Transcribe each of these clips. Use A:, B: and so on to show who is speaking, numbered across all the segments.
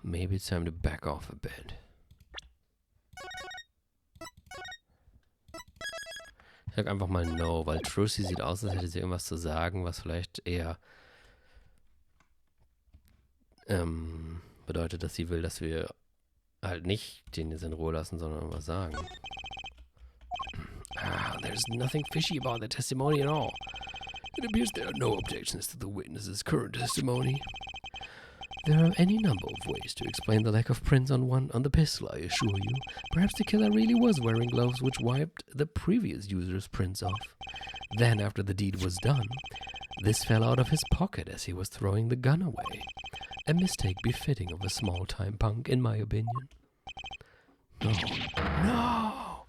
A: maybe it's time to back off a bit. Ich sag einfach mal no, weil Trucy sieht aus, als hätte sie irgendwas zu sagen, was vielleicht eher bedeutet, dass sie will, dass wir halt nicht den jetzt in Ruhe lassen, sondern was sagen. There's nothing fishy about the testimony at all. It appears there are no objections to the witness's current testimony. There are any number of ways to explain the lack of prints on the pistol, I assure you. Perhaps the killer really was wearing gloves which wiped the previous user's prints off. Then, after the deed was done, this fell out of his pocket as he was throwing the gun away. A mistake befitting of a small-time punk, in my opinion. No. No!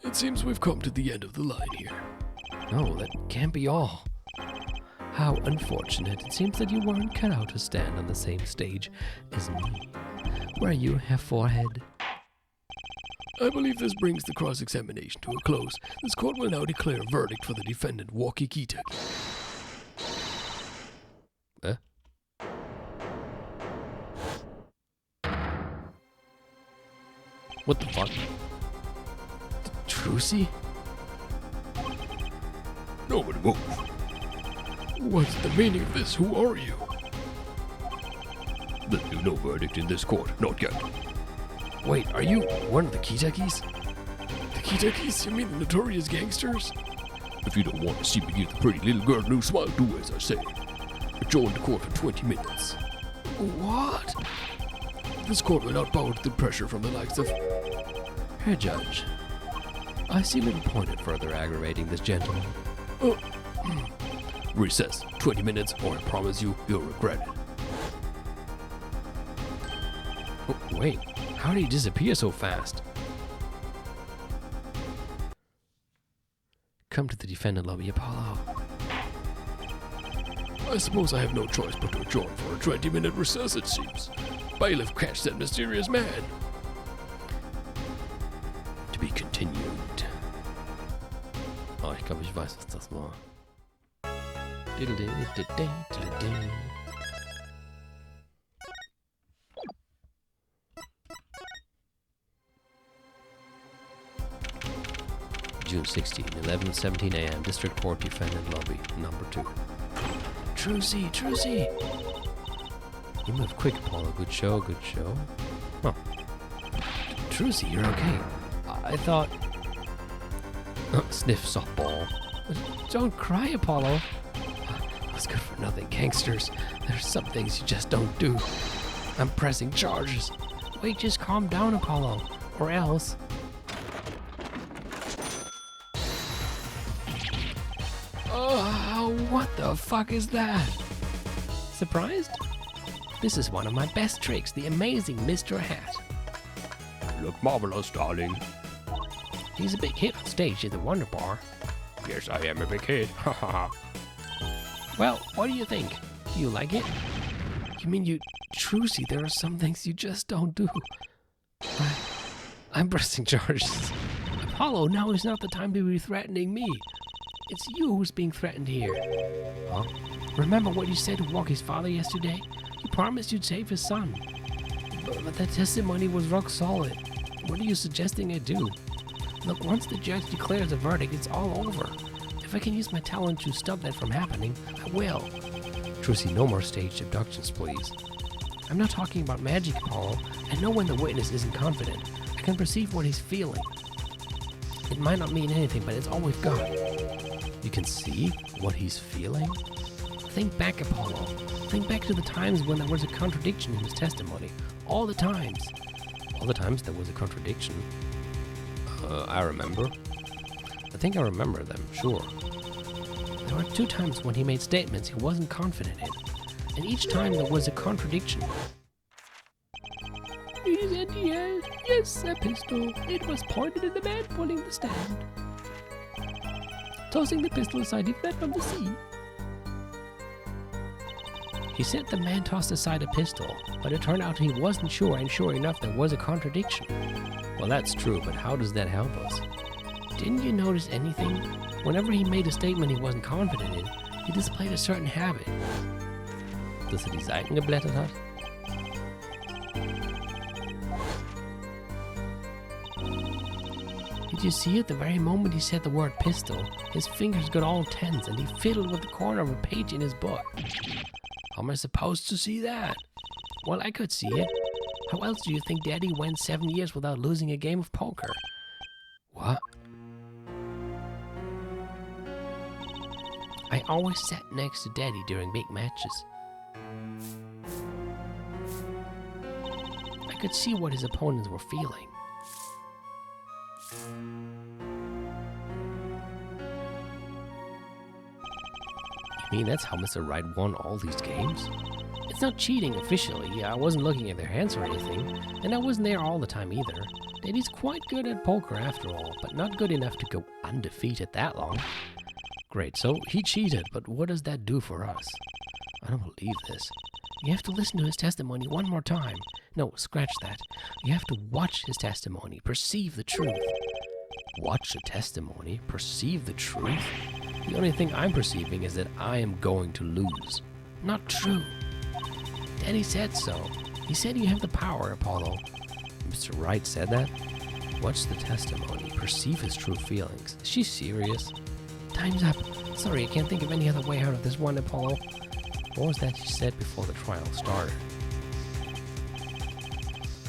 A: It seems we've come to the end of the line here. No, that can't be all. How unfortunate. It seems that you weren't cut out to stand on the same stage as me. Where you have forehead. I believe this brings the cross-examination to a close. This court will now declare a verdict for the defendant, Walkie Kita. What the fuck? Trucy? Nobody move. What's the meaning of this? Who are you? There'll be no verdict in this court, not yet. Wait, are you one of the Kitakis? The Kitakis? You mean the notorious gangsters? If you don't want to see me give the pretty little girl a new smile, do as I say. Adjourn the court for 20 minutes. What? This court will not bow to the pressure from the likes of... Herr Judge, I see little point in further aggravating this gentleman. Recess. 20 minutes, or I promise you, you'll regret it. Oh, wait. How did he disappear so fast? Come to the defendant lobby, Apollo. I suppose I have no choice but to adjourn for a 20-minute recess, it seems. Bailiff, catch that mysterious man. To be continued. Oh, ich glaube, ich weiß, was das war. June 16, 11:17 a.m. District Court Defendant Lobby, number 2. Trucy, Trucy! You move quick, Apollo. Good show, good show. Huh. Trucy, you're okay. I thought... Sniff softball. Don't cry, Apollo. That's good for nothing, gangsters. There's some things you just don't do. I'm pressing charges. Wait, just calm down, Apollo. Or else... Oh, what the fuck is that? Surprised? This is one of my best tricks, the amazing Mr. Hat. You look marvelous, darling. He's a big hit on stage at the Wonder Bar. Yes, I am a big hit. Haha. Well, what do you think? Do you like it? You mean you... Trucy, there are some things you just don't do. I'm pressing charges. Apollo, now is not the time to be threatening me. It's you who's being threatened here. Huh? Remember what you said to Walkie's father yesterday? You promised you'd save his son. But that testimony was rock solid. What are you suggesting I do? Look, once the judge declares a verdict, it's all over. If I can use my talent to stop that from happening, I will. Trucy, no more staged abductions, please. I'm not talking about magic, Apollo. I know when the witness isn't confident. I can perceive what he's feeling. It might not mean anything, but it's all we've got. You can see what he's feeling? Think back, Apollo. Think back to the times when there was a contradiction in his testimony. All the times. All the times there was a contradiction. I remember. I think I remember them, sure. There were 2 times when he made statements he wasn't confident in. And each time there was a contradiction. He said yes, a pistol. It was pointed at the man pulling the stand. Tossing the pistol aside, he fled from the scene. He said the man tossed aside a pistol, but it turned out he wasn't sure, and sure enough, there was a contradiction. Well, that's true, but how does that help us? Didn't you notice anything? Whenever he made a statement he wasn't confident in, He displayed a certain habit. Dass er die Seiten geblättert hat? Did you see it? The very moment he said the word pistol, his fingers got all tense and he fiddled with the corner of a page in his book. How am I supposed to see that? Well, I could see it. How else do you think Daddy went 7 years without losing a game of poker? What? I always sat next to Daddy during big matches. I could see what his opponents were feeling. You mean that's how Mr. Wright won all these games? It's not cheating officially. I wasn't looking at their hands or anything, and I wasn't there all the time either. Daddy's quite good at poker after all, but not good enough to go undefeated that long. Great, so he cheated, but what does that do for us? I don't believe this. You have to listen to his testimony one more time. No, scratch that. You have to watch his testimony, perceive the truth. Watch the testimony, perceive the truth? The only thing I'm perceiving is that I am going to lose. Not true. Daddy said so. He said you have the power, Apollo. Mr. Wright said that? Watch the testimony, perceive his true feelings. Is she serious? Time's up. Sorry, I can't think of any other way out of this one, Apollo. What was that you said before the trial started?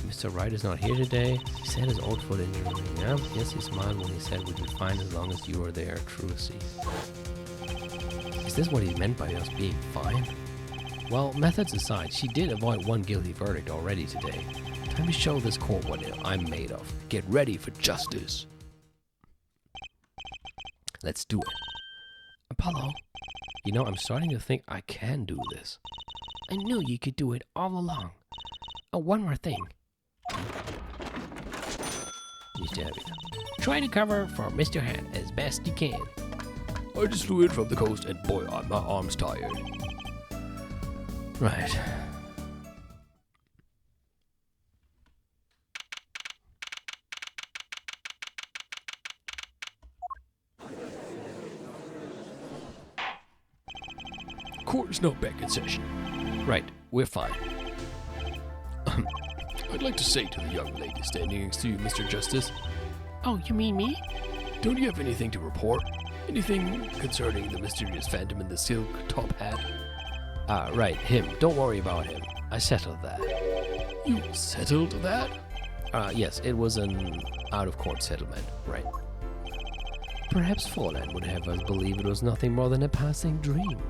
A: Mr. Wright is not here today. He said his old foot injury. Yeah, yes, he smiled when he said we'd be fine as long as you were there, Trucy. Is this what he meant by us being fine? Well, methods aside, she did avoid one guilty verdict already today. Time to show this court what I'm made of. Get ready for justice. Let's do it. Apollo, you know, I'm starting to think I can do this. I knew you could do it all along. Oh, one more thing. Try to cover for Mr. Hat as best you can. I just flew in from the coast and boy, are my arms tired. Right. Court is not back in session. Right, we're fine. I'd like to say to the young lady standing next to you, Mr. Justice. Oh, you mean me? Don't you have anything to report? Anything concerning the mysterious phantom in the silk top hat? Ah, right, him. Don't worry about him. I settled that. You settled that? Yes, it was an out-of-court settlement, right. Perhaps Fallen would have us believe it was nothing more than a passing dream.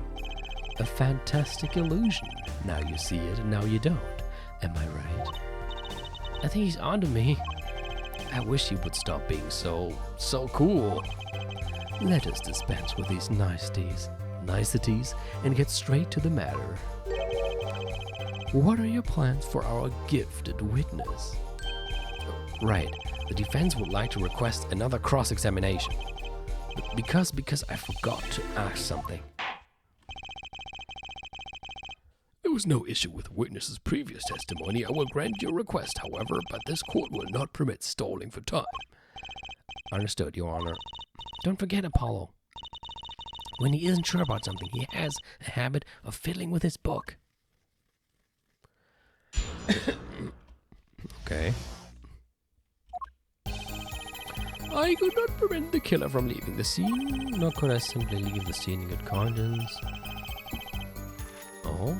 A: A fantastic illusion. Now you see it, and now you don't. Am I right? I think he's onto me. I wish he would stop being so cool. Let us dispense with these niceties, and get straight to the matter. What are your plans for our gifted witness? Right, the defense would like to request another cross-examination. Because I forgot to ask something. There was no issue with the witness's previous testimony. I will grant your request, however, but this court will not permit stalling for time. Understood, Your Honor. Don't forget, Apollo. When he isn't sure about something, he has a habit of fiddling with his book. Okay. I could not prevent the killer from leaving the scene, nor could I simply leave the scene in good conscience. Oh?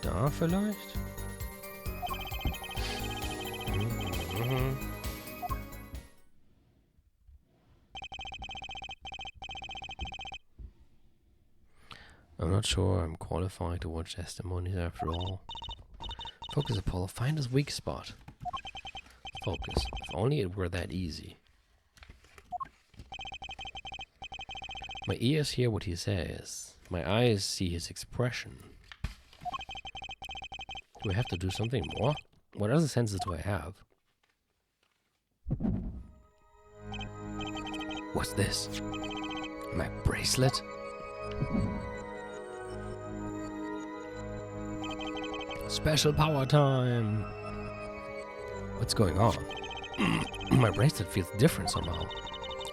A: Da vielleicht? I'm not sure I'm qualified to watch testimonies after all. Focus, Apollo. Find his weak spot. Focus. If only it were that easy. My ears hear what he says. My eyes see his expression. Do I have to do something more? What other senses do I have? What's this? My bracelet? Special power time! What's going on? My bracelet feels different somehow.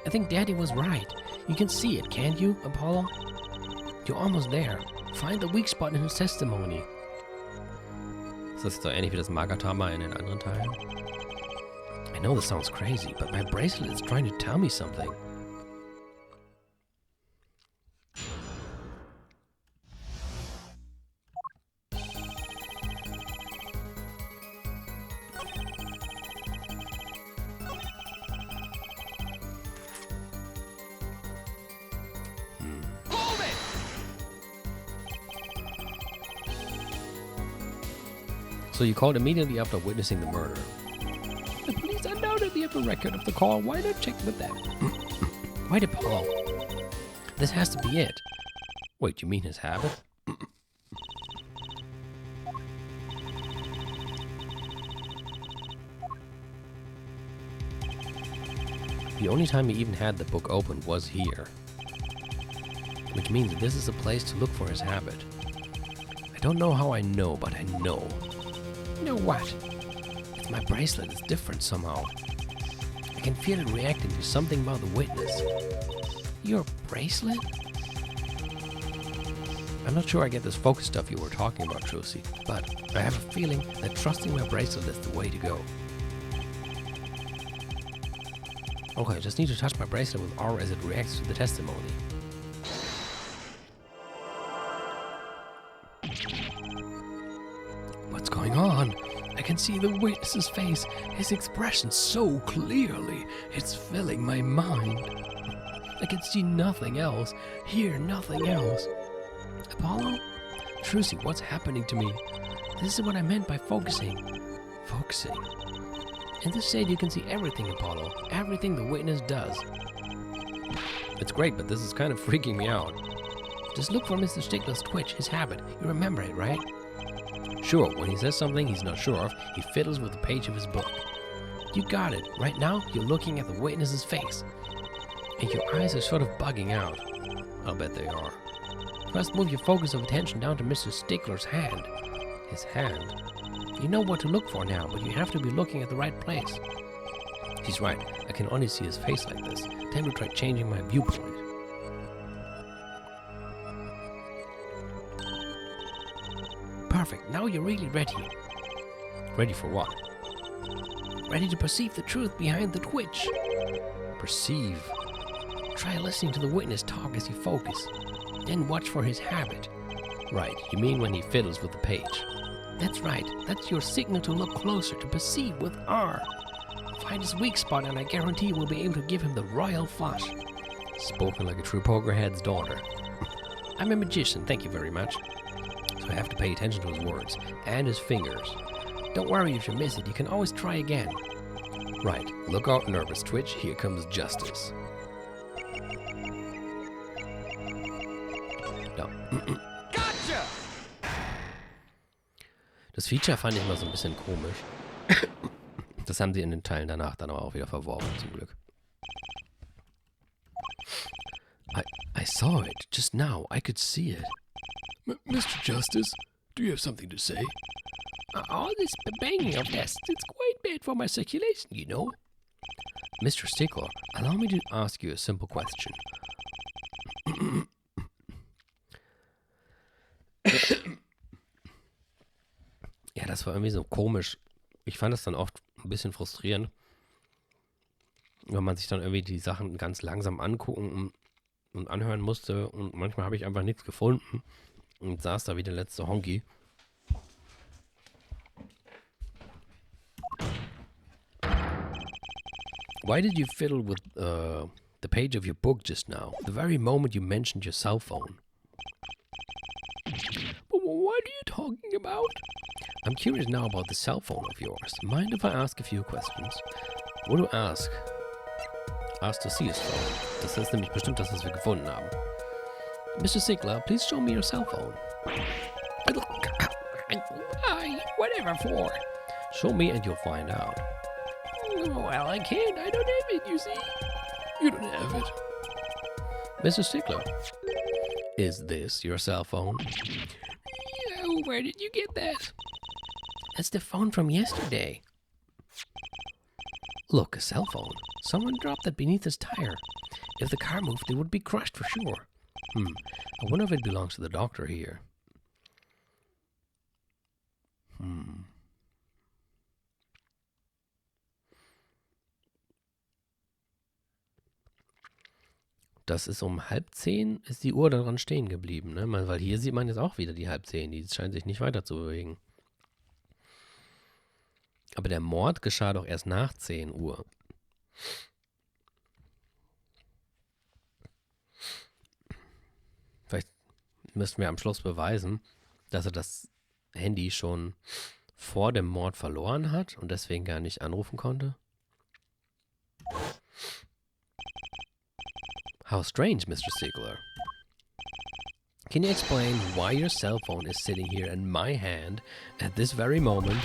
A: I think Daddy was right. You can see it, can't you, Apollo? You're almost there. Find the weak spot in his testimony. Ist das so ähnlich wie das Magatama in den anderen Teilen? I know this sounds crazy, but my bracelet is trying to tell me something. So you called immediately after witnessing the murder. The police undoubtedly have a record of the call. Why not check with them? Wait, Apollo. This has to be it. Wait, you mean his habit? The only time he even had the book open was here. Which means this is a place to look for his habit. I don't know how I know, but I know. Know what? It's my bracelet is different somehow. I can feel it reacting to something about the witness. Your bracelet? I'm not sure I get this focus stuff you were talking about, Trucy, but I have a feeling that trusting my bracelet is the way to go. Okay, I just need to touch my bracelet with R as it reacts to the testimony. What's going on? I can see the witness's face, his expression so clearly. It's filling my mind. I can see nothing else, hear nothing else. Apollo? Trucy, what's happening to me? This is what I meant by focusing. Focusing. In this shade you can see everything, Apollo. Everything the witness does. It's great, but this is kind of freaking me out. Just look for Mr. Stickler's twitch, his habit. You remember it, right? Sure, when he says something he's not sure of, he fiddles with the page of his book. You got it. Right now, you're looking at the witness's face. And your eyes are sort of bugging out. I'll bet they are. First, move your focus of attention down to Mr. Stickler's hand. His hand? You know what to look for now, but you have to be looking at the right place. He's right. I can only see his face like this. Time to try changing my viewpoint. Perfect. Now you're really ready. Ready for what? Ready to perceive the truth behind the twitch. Perceive. Try listening to the witness talk as you focus. Then watch for his habit. Right. You mean when he fiddles with the page. That's right. That's your signal to look closer, to perceive with R. Find his weak spot and I guarantee we'll be able to give him the royal flush. Spoken like a true pokerhead's daughter. I'm a magician, thank you very much. So I have to pay attention to his words and his fingers. Don't worry if you miss it, you can always try again. Right, look out nervous, Twitch, here comes justice. No.
B: Gotcha!
A: Das Feature fand ich immer so ein bisschen komisch. Das haben sie in den Teilen danach dann aber auch wieder verworfen, zum Glück. I saw it just now. I could see it. Mr. Justice, do you have something to say? All this banging of desks, it's quite bad for my circulation, you know. Mr. Stickler, allow me to ask you a simple question. Ja, das war irgendwie so komisch. Ich fand das dann oft ein bisschen frustrierend, wenn man sich dann irgendwie die Sachen ganz langsam angucken und anhören musste. Und manchmal habe ich einfach nichts gefunden und saß da wie der letzte Honky. Why did you fiddle with the page of your book just now? The very moment you mentioned your cell phone. What are you talking about? I'm curious now about the cell phone of yours. Mind if I ask a few questions? What do ask? Ask to see his phone. Das ist nämlich bestimmt das, was wir gefunden haben. Mr. Stickler, please show me your cell phone. Whatever for? Show me and you'll find out. Well, I can't. I don't have it, you see. You don't have it. Mr. Stickler, is this your cell phone? Oh, where did you get that? That's the phone from yesterday. Look, a cell phone. Someone dropped that beneath his tire. If the car moved, it would be crushed for sure. I wonder if it belongs to the doctor here. Das ist um 9:30, ist die Uhr daran stehen geblieben, ne? Weil hier sieht man jetzt auch wieder die 9:30. Die scheint sich nicht weiter zu bewegen. Aber der Mord geschah doch erst nach 10 Uhr. Vielleicht müssten wir am Schluss beweisen, dass er das Handy schon vor dem Mord verloren hat und deswegen gar nicht anrufen konnte. How strange, Mr. Stiegler. Can you explain why your cell phone is sitting here in my hand at this very moment?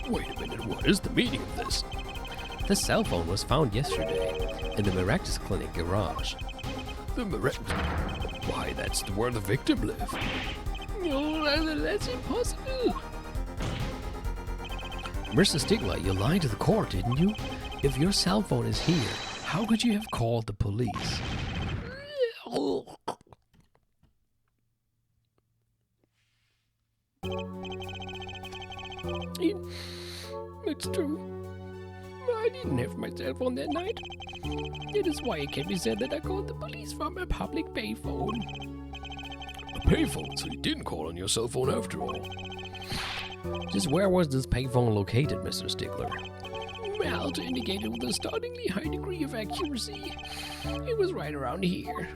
B: Wait a minute, what is the meaning of this?
A: The cell phone was found yesterday in the Miraculous Clinic garage.
B: The Miraculous... Why, that's where the victim lived.
A: No, that's impossible. Mr. Stiegler, you lied to the court, didn't you? If your cell phone is here, how could you have called the police? It's true. I didn't have my cell phone that night. It is why it can be said that I called the police from a public payphone.
B: A payphone, so you didn't call on your cell phone after all.
A: Just where was this payphone located, Mr. Stiegler?
C: Well, to indicate it with a startlingly high degree of accuracy, it was right around here.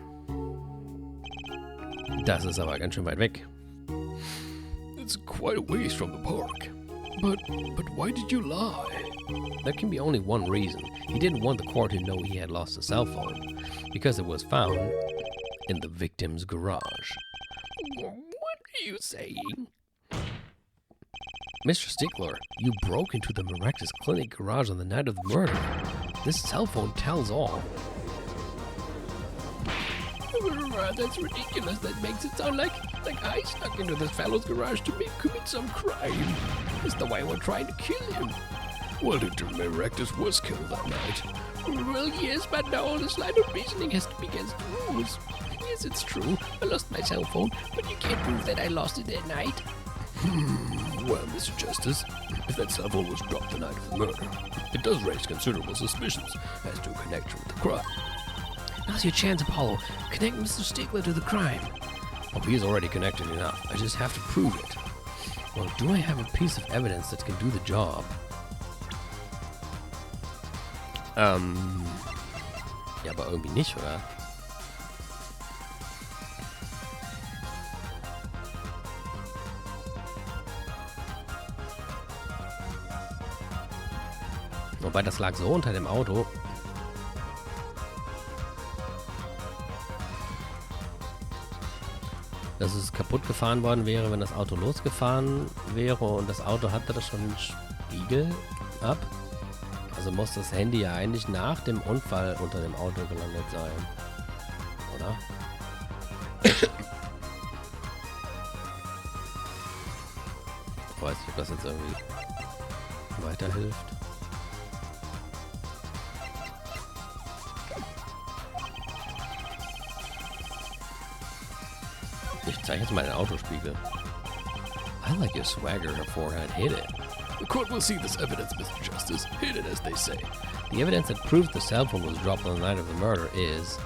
A: Das ist aber ganz schön weit weg.
B: It's quite a ways from the park. But why did you lie?
A: There can be only one reason. He didn't want the court to know he had lost a cell phone, because it was found in the victim's garage.
C: What are you saying?
A: Mr. Stiegler, you broke into the Miraculous Clinic garage on the night of the murder. This cell phone tells all.
C: That's ridiculous. That makes it sound like I snuck into this fellow's garage to commit some crime. It's the way we're trying to kill him.
B: Well, Dr. Miraculous was killed that night.
C: Well, yes, but now this line of reasoning has to be against the rules. Yes, it's true. I lost my cell phone, but you can't prove that I lost it that night.
B: Well, Mr. Justice, if that cell phone was dropped the night of the murder, it does raise considerable suspicions as to a connection with the crime.
A: Now's your chance, Apollo. Connect Mr. Stiegler to the crime. Oh, he's already connected enough. I just have to prove it. Well, do I have a piece of evidence that can do the job? Ja, aber irgendwie nicht, oder? Wobei, das lag so unter dem Auto. Dass es kaputt gefahren worden wäre, wenn das Auto losgefahren wäre und das Auto hatte das schon einen Spiegel ab. Also muss das Handy ja eigentlich nach dem Unfall unter dem Auto gelandet sein. Oder? Ich weiß nicht, ob das jetzt irgendwie weiterhilft. Ich zeige jetzt mal den Autospiegel. I like your swagger, her forehead. Hit it.
B: The court will see this evidence, Mr. Justice. Hit it, as they say.
A: The evidence that proves the cell phone was dropped on the night of the murder is...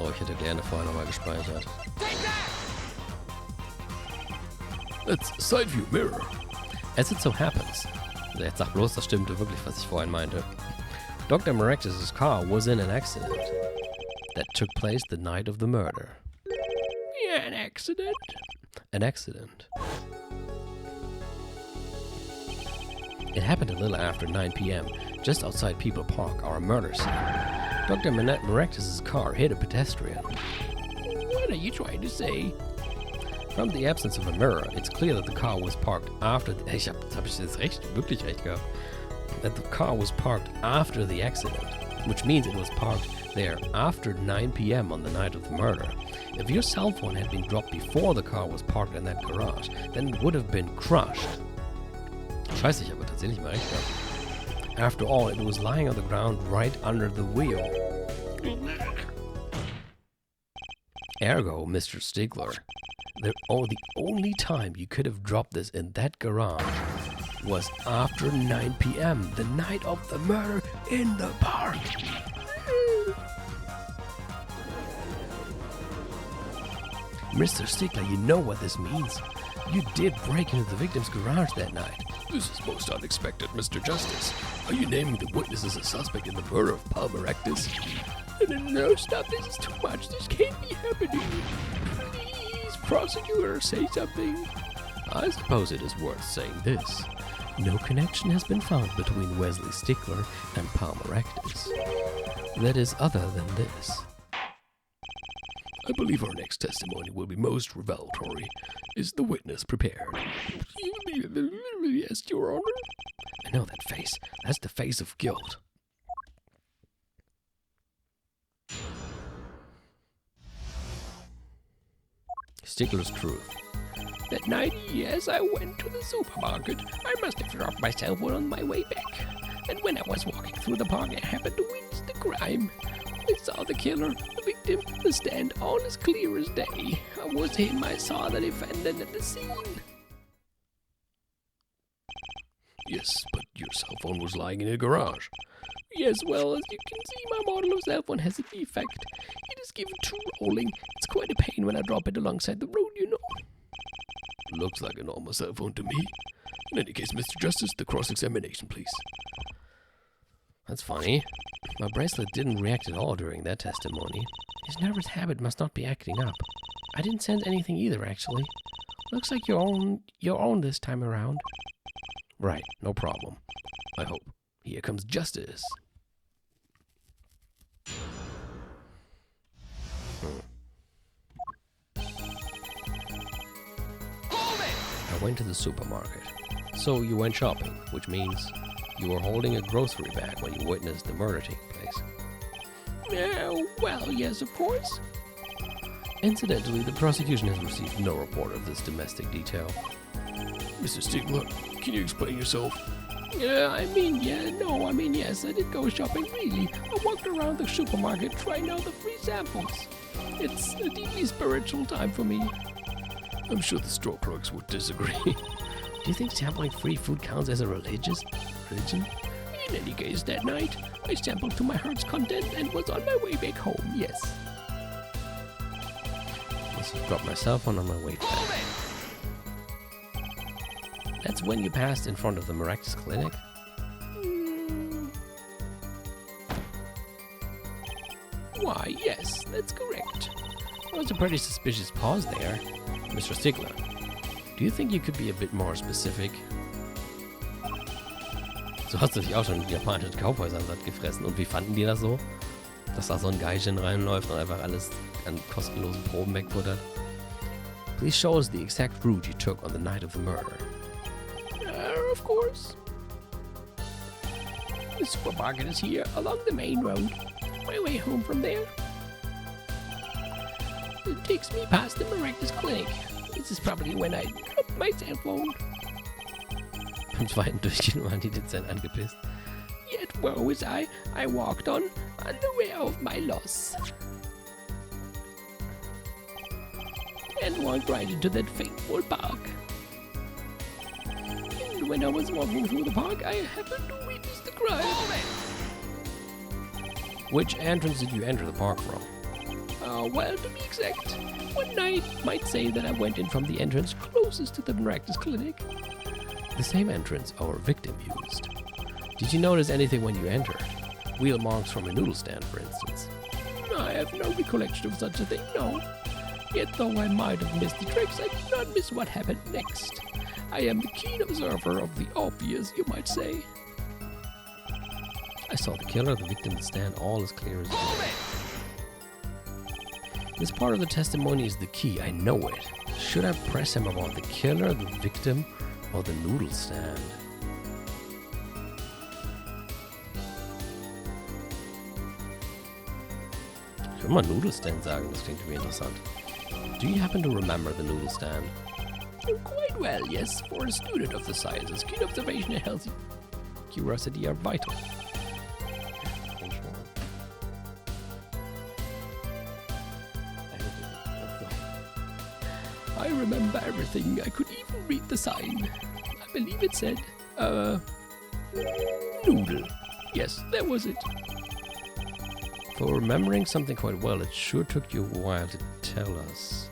A: Oh, ich hätte gerne vorher nochmal gespeichert.
B: That's side view mirror.
A: As it so happens. Jetzt sag bloß, das stimmte wirklich, was ich vorhin meinte. Dr. Miraculous' car was in an accident that took place the night of the murder.
C: Yeah, an accident?
A: An accident. It happened a little after 9 p.m., just outside People Park, our murder scene. Dr. Miraculous' car hit a pedestrian.
C: What are you trying to say?
A: From the absence of a mirror, it's clear that the car was parked after... Jetzt hab ich jetzt wirklich recht gehabt. That the car was parked after the accident, which means it was parked there after 9 p.m. on the night of the murder. If your cell phone had been dropped before the car was parked in that garage, then it would have been crushed. Scheiße, ich habe tatsächlich mal recht gehabt. After all, it was lying on the ground right under the wheel. Ergo, Mr. Stigler, the only time you could have dropped this in that garage was after 9 p.m., the night of the murder in the park. Mr. Stigler, you know what this means. You did break into the victim's garage that night.
B: This is most unexpected, Mr. Justice. Are you naming the witness as a suspect in the murder of Palmer Rectus?
C: No, stop. This is too much. This can't be happening. Please, prosecutor, say something.
A: I suppose it is worth saying this. No connection has been found between Wesley Stigler and Palmer Rectus. That is other than this.
B: I believe our next testimony will be most revelatory. Is the witness prepared?
C: Yes, Your Honor.
A: I know that face. That's the face of guilt. Stigler's truth.
C: That night, yes, I went to the supermarket. I must have dropped my cell phone on my way back. And when I was walking through the park, I happened to witness the crime. I saw the killer, the victim, the stand all as clear as day. I was him. I saw the defendant at the scene.
B: Yes, but your cell phone was lying in a garage.
C: Yes, well, as you can see, my model of cell phone has a defect. It is given to rolling. It's quite a pain when I drop it alongside the road, you know.
B: Looks like a normal cell phone to me. In any case, Mr. Justice, the cross-examination, please.
A: That's funny. My bracelet didn't react at all during that testimony. His nervous habit must not be acting up. I didn't sense anything either, actually. Looks like your own this time around. Right, no problem.
B: I hope. Here comes justice.
A: I went to the supermarket. So you went shopping, which means you were holding a grocery bag when you witnessed the murder taking place.
C: Well, yes, of course.
A: Incidentally, the prosecution has received no report of this domestic detail.
B: Mr. Stigler, can you explain yourself?
C: Yes, I did go shopping, really. I walked around the supermarket trying out the free samples. It's a deeply spiritual time for me.
B: I'm sure the store clerks would disagree.
A: Do you think sampling free food counts as a religion?
C: In any case, that night, I sampled to my heart's content and was on my way back home, yes.
A: Must have dropped my cell phone on my way back. That's when you passed in front of the Miraculous Clinic?
C: Why, yes, that's correct.
A: That was a pretty suspicious pause there. Mr. Stigler, do you think you could be a bit more specific? So hast du dich auch schon in japanischen Kaufhäusern satt gefressen. Und wie fanden die das so? Dass da so ein Geilchen reinläuft und einfach alles an kostenlosen Proben wegfuttert? Please show us the exact route you took on the night of the murder.
C: Of course. The supermarket is here along the main road. My way home from there. It takes me past the Miraculous Clinic. This is probably when I dropped my cell phone.
A: Beim zweiten Durchgehen waren die dezent angepisst.
C: Yet where was I? I walked on, unaware of my loss. And walked right into that fateful park. And when I was walking through the park, I happened to witness the crime.
A: Which entrance did you enter the park from?
C: Well, to be exact, one night might say that I went in from the entrance closest to the Miraculous Clinic.
A: The same entrance our victim used. Did you notice anything when you entered? Wheel marks from a noodle stand, for instance.
C: I have no recollection of such a thing, no. Yet though I might have missed the tricks, I did not miss what happened next. I am the keen observer of the obvious, you might say.
A: I saw the killer, the victim, stand all as clear as day. This part of the testimony is the key, I know it. Should I press him about the killer, the victim, or the noodle stand? Ich will mal Noodle Stand sagen, das klingt irgendwie interessant. Do you happen to remember the noodle stand?
C: Quite well, yes. For a student of the sciences, keen observation and healthy curiosity are vital. I remember everything. I could even read the sign. I believe it said, noodle. Yes, that was it.
A: For remembering something quite well, it sure took you a while to tell us.